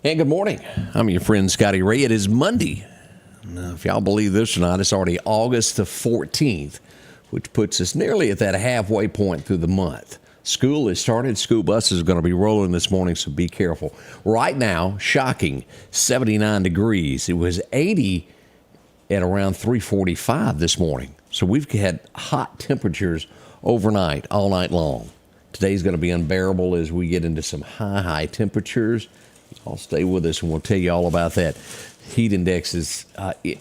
And good morning. I'm your friend Scotty Ray. It is Monday. Now, if y'all believe this or not, it's already August the 14th, which puts us nearly at that halfway point through the month. School has started. School buses are going to be rolling this morning, so be careful. Right now, shocking, 79 degrees. It was 80 at around 3:45 this morning. So we've had hot temperatures overnight, all night long. Today's going to be unbearable as we get into some high temperatures. I'll stay with us and we'll tell you all about that. Heat index is is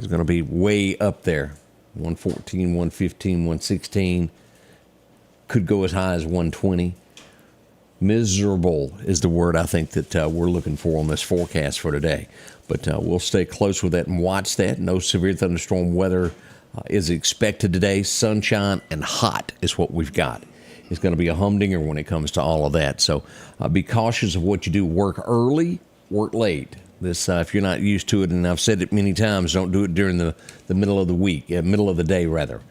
going to be way up there. 114, 115, 116. Could go as high as 120. Miserable is the word I think that we're looking for on this forecast for today. But we'll stay close with that and watch that. No severe thunderstorm weather is expected today. Sunshine and hot is what we've got. It's going to be a humdinger when it comes to all of that. So be cautious of what you do. Work early, work late. This, if you're not used to it, and I've said it many times, don't do it during the middle of the week, middle of the day, rather.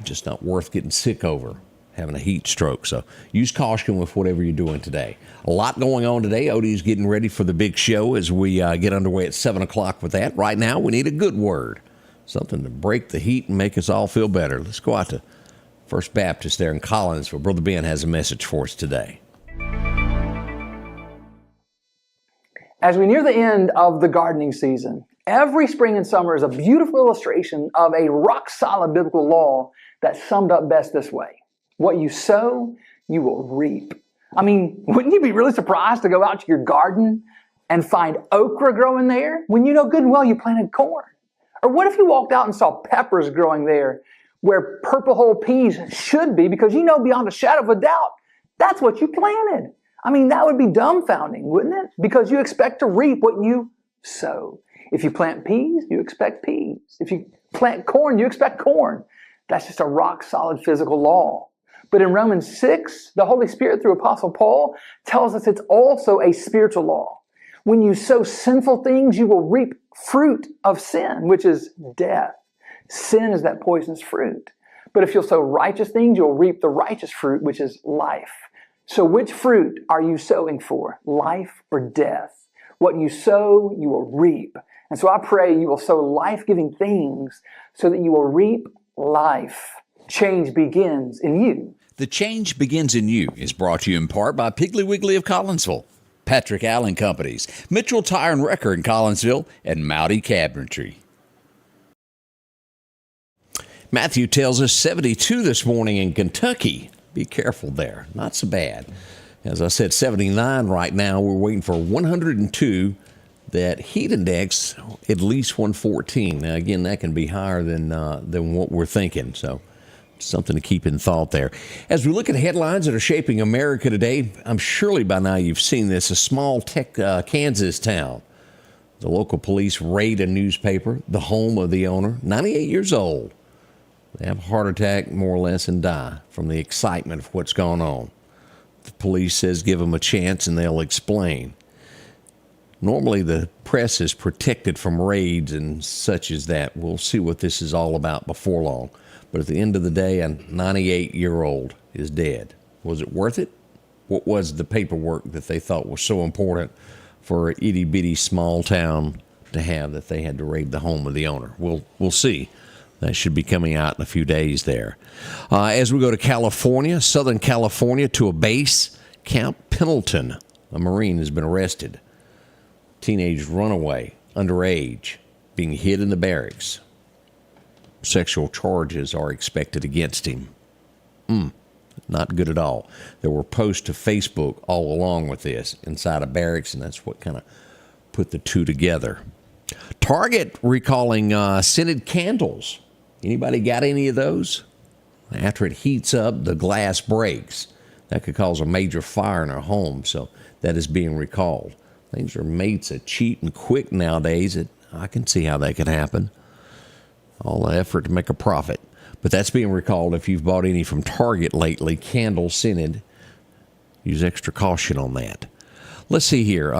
Just not worth getting sick over, having a heat stroke. So use caution with whatever you're doing today. A lot going on today. Odie's getting ready for the big show as we get underway at 7 o'clock with that. Right now, we need a good word, something to break the heat and make us all feel better. Let's go out to First Baptist there in Collins, where Brother Ben has a message for us today. As we near the end of the gardening season, every spring and summer is a beautiful illustration of a rock-solid biblical law that's summed up best this way. What you sow, you will reap. I mean, wouldn't you be really surprised to go out to your garden and find okra growing there when you know good and well you planted corn? Or what if you walked out and saw peppers growing there where purple hull peas should be, because you know beyond a shadow of a doubt, that's what you planted. I mean, that would be dumbfounding, wouldn't it? Because you expect to reap what you sow. If you plant peas, you expect peas. If you plant corn, you expect corn. That's just a rock-solid physical law. But in Romans 6, the Holy Spirit, through Apostle Paul, tells us it's also a spiritual law. When you sow sinful things, you will reap fruit of sin, which is death. Sin is that poisonous fruit. But if you'll sow righteous things, you'll reap the righteous fruit, which is life. So which fruit are you sowing for? Life or death? What you sow, you will reap. And so I pray you will sow life-giving things so that you will reap life. Change begins in you. The Change Begins in You is brought to you in part by Piggly Wiggly of Collinsville, Patrick Allen Companies, Mitchell Tire and Wrecker in Collinsville, and Mowdy Cabinetry. Matthew tells us 72 this morning in Kentucky. Be careful there. Not so bad. As I said, 79 right now. We're waiting for 102. That heat index, at least 114. Now, again, that can be higher than what we're thinking. So something to keep in thought there. As we look at headlines that are shaping America today, I'm surely by now you've seen this. A small Kansas town. The local police raid a newspaper, the home of the owner, 98 years old. They have a heart attack, more or less, and die from the excitement of what's going on. The police says give them a chance and they'll explain. Normally, the press is protected from raids and such as that. We'll see what this is all about before long. But at the end of the day, a 98-year-old is dead. Was it worth it? What was the paperwork that they thought was so important for an itty-bitty small town to have that they had to raid the home of the owner? We'll see. That should be coming out in a few days there. As we go to California, Southern California, to a base, Camp Pendleton, a Marine has been arrested. Teenage runaway, underage, being hid in the barracks. Sexual charges are expected against him. Not good at all. There were posts to Facebook all along with this inside of barracks, and that's what kind of put the two together. Target recalling scented candles. Anybody got any of those? After it heats up, the glass breaks. That could cause a major fire in our home, so that is being recalled. Things are made so cheap and quick nowadays that I can see how that could happen. All the effort to make a profit. But that's being recalled. If you've bought any from Target lately, candle scented, use extra caution on that. Let's see here.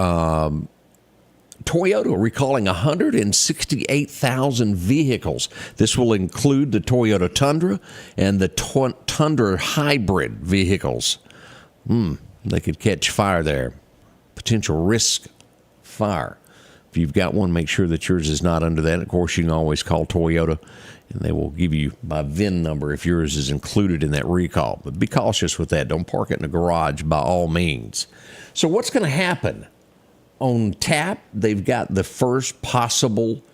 Toyota recalling 168,000 vehicles. This will include the Toyota Tundra and the Tundra hybrid vehicles. They could catch fire there. potential risk fire. If you've got one, make sure that yours is not under that. Of course, you can always call Toyota, and they will give you by VIN number if yours is included in that recall. But be cautious with that. Don't park it in the garage by all means. So what's going to happen? On tap, they've got the first possible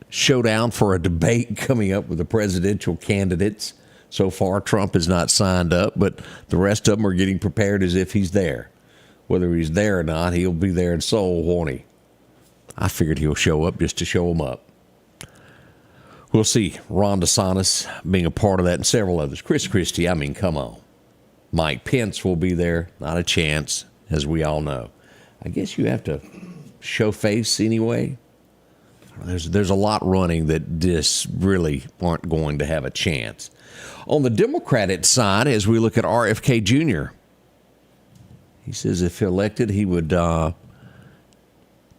showdown for a debate coming up with the presidential candidates. So far, Trump has not signed up, but the rest of them are getting prepared as if he's there. Whether he's there or not, he'll be there in soul, won't he? I figured he'll show up just to show him up. We'll see Ron DeSantis being a part of that and several others. Chris Christie, I mean, come on. Mike Pence will be there. Not a chance, as we all know. I guess you have to show face anyway. There's a lot running that just really aren't going to have a chance. On the Democratic side, as we look at RFK Jr., he says if elected, he would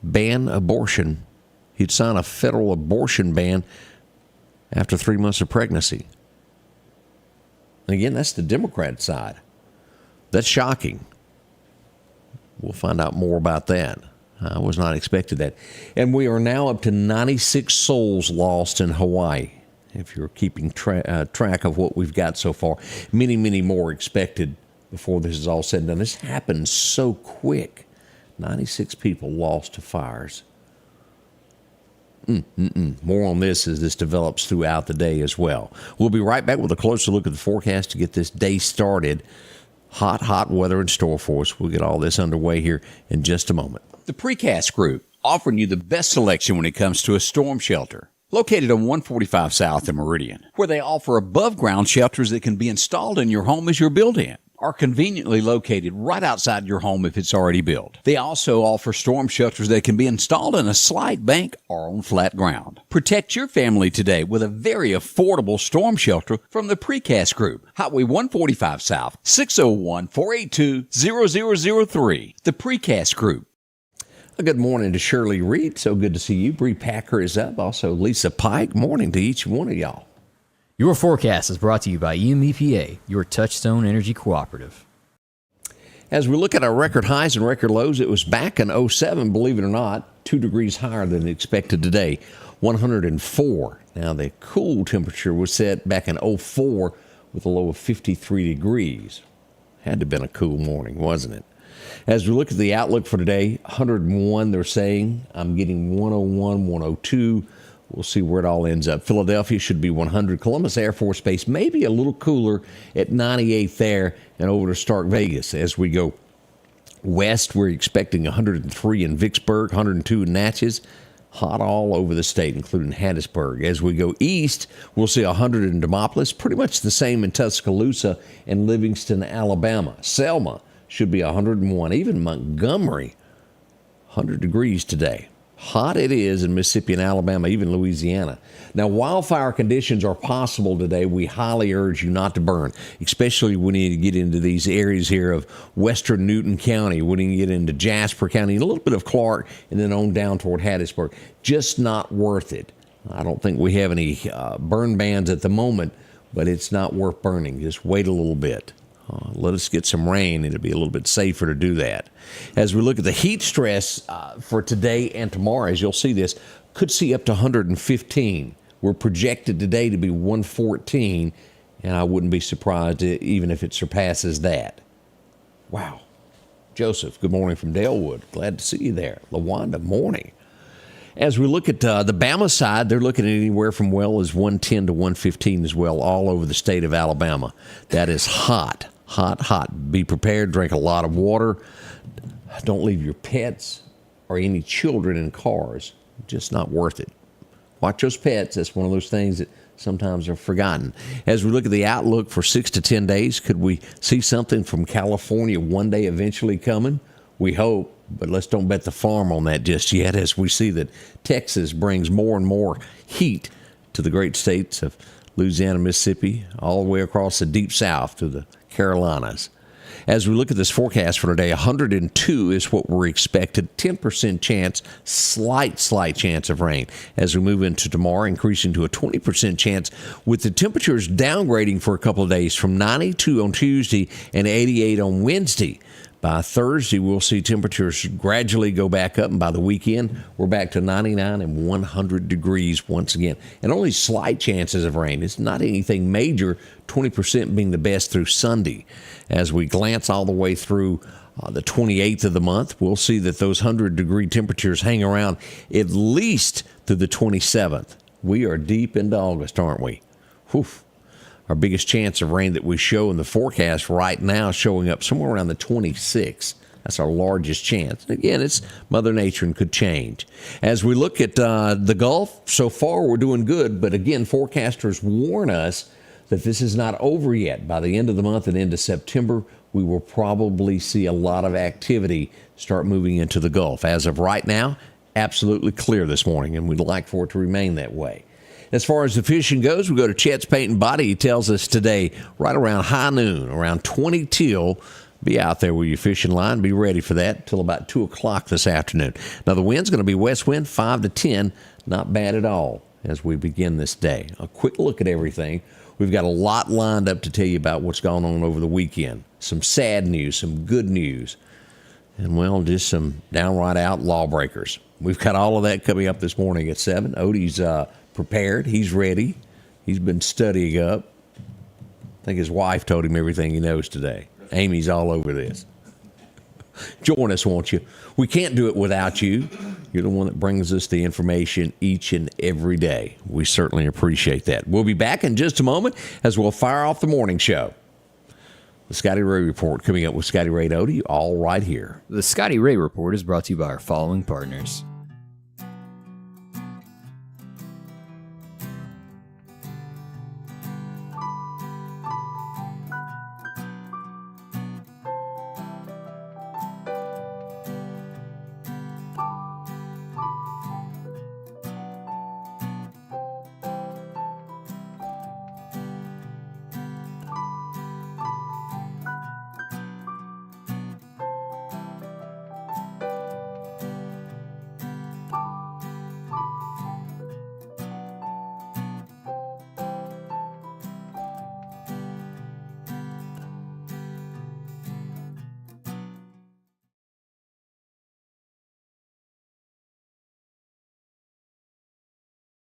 ban abortion. He'd sign a federal abortion ban after 3 months of pregnancy. And again, that's the Democrat side. That's shocking. We'll find out more about that. I was not expecting that. And we are now up to 96 souls lost in Hawaii, if you're keeping track of what we've got so far. Many, many more expected before this is all said and done. This happened so quick. 96 people lost to fires. More on this as this develops throughout the day as well. We'll be right back with a closer look at the forecast to get this day started. Hot weather in store for us. We'll get all this underway here in just a moment. The Precast Group, offering you the best selection when it comes to a storm shelter. Located on 145 South in Meridian, where they offer above-ground shelters that can be installed in your home as you're built in, are conveniently located right outside your home if it's already built. They also offer storm shelters that can be installed in a slight bank or on flat ground. Protect your family today with a very affordable storm shelter from the Precast Group. Highway 145 South, 601-482-0003. The Precast Group. Good morning to Shirley Reed. So good to see you. Bree Packer is up. Also, Lisa Pike. Morning to each one of y'all. Your forecast is brought to you by EMEPA, your Touchstone Energy Cooperative. As we look at our record highs and record lows, it was back in 07, believe it or not, 2 degrees higher than expected today, 104. Now, the cool temperature was set back in 04 with a low of 53 degrees. Had to have been a cool morning, wasn't it? As we look at the outlook for today, 101 they're saying. I'm getting 101, 102. We'll see where it all ends up. Philadelphia should be 100. Columbus Air Force Base maybe a little cooler at 98 there, and over to Stark Vegas. As we go west, we're expecting 103 in Vicksburg, 102 in Natchez. Hot all over the state, including Hattiesburg. As we go east, we'll see 100 in Demopolis, pretty much the same in Tuscaloosa and Livingston, Alabama. Selma should be 101. Even Montgomery, 100 degrees today. Hot it is in Mississippi and Alabama, even Louisiana. Now, wildfire conditions are possible today. We highly urge you not to burn, especially when you get into these areas here of western Newton County, when you get into Jasper County, a little bit of Clark, and then on down toward Hattiesburg. Just not worth it. I don't think we have any burn bans at the moment, but it's not worth burning. Just wait a little bit. Let us get some rain. It'll be a little bit safer to do that. As we look at the heat stress for today and tomorrow, as you'll see this, could see up to 115. We're projected today to be 114, and I wouldn't be surprised even if it surpasses that. Wow. Joseph, good morning from Dalewood. Glad to see you there. LaWanda, morning. As we look at the Bama side, they're looking at anywhere from well as 110 to 115 as well, all over the state of Alabama. That is hot. Hot. Be prepared. Drink a lot of water. Don't leave your pets or any children in cars. Just not worth it. Watch those pets. That's one of those things that sometimes are forgotten. As we look at the outlook for 6 to 10 days, could we see something from California one day eventually coming? We hope, but let's don't bet the farm on that just yet, as we see that Texas brings more and more heat to the great states of Louisiana, Mississippi, all the way across the deep south to the Carolinas. As we look at this forecast for today, 102 is what we're expected. 10% chance, slight chance of rain. As we move into tomorrow, increasing to a 20% chance, with the temperatures downgrading for a couple of days from 92 on Tuesday and 88 on Wednesday. By Thursday, we'll see temperatures gradually go back up, and by the weekend, we're back to 99 and 100 degrees once again. And only slight chances of rain. It's not anything major, 20% being the best through Sunday. As we glance all the way through the 28th of the month, we'll see that those 100-degree temperatures hang around at least through the 27th. We are deep into August, aren't we? Whew. Our biggest chance of rain that we show in the forecast right now showing up somewhere around the 26th. That's our largest chance. Again, it's Mother Nature and could change. As we look at the Gulf, so far we're doing good, but again, forecasters warn us that this is not over yet. By the end of the month and into September, we will probably see a lot of activity start moving into the Gulf. As of right now, absolutely clear this morning, and we'd like for it to remain that way. As far as the fishing goes, we go to Chet's Paint and Body. He tells us today, right around high noon, around 20 till, be out there with your fishing line. Be ready for that till about 2 o'clock this afternoon. Now, the wind's going to be west wind, 5 to 10. Not bad at all as we begin this day. A quick look at everything. We've got a lot lined up to tell you about what's gone on over the weekend. Some sad news, some good news, and, well, just some downright out lawbreakers. We've got all of that coming up this morning at 7. Odie's prepared. He's ready. He's been studying up. I think his wife told him everything he knows today. Amy's all over this. Join us, won't you? We can't do it without you. You're the one that brings us the information each and every day. We certainly appreciate that. We'll be back in just a moment as we'll fire off the morning show. The Scotty Ray Report coming up with Scotty Ray and Odie, all right here. The Scotty Ray Report is brought to you by our following partners: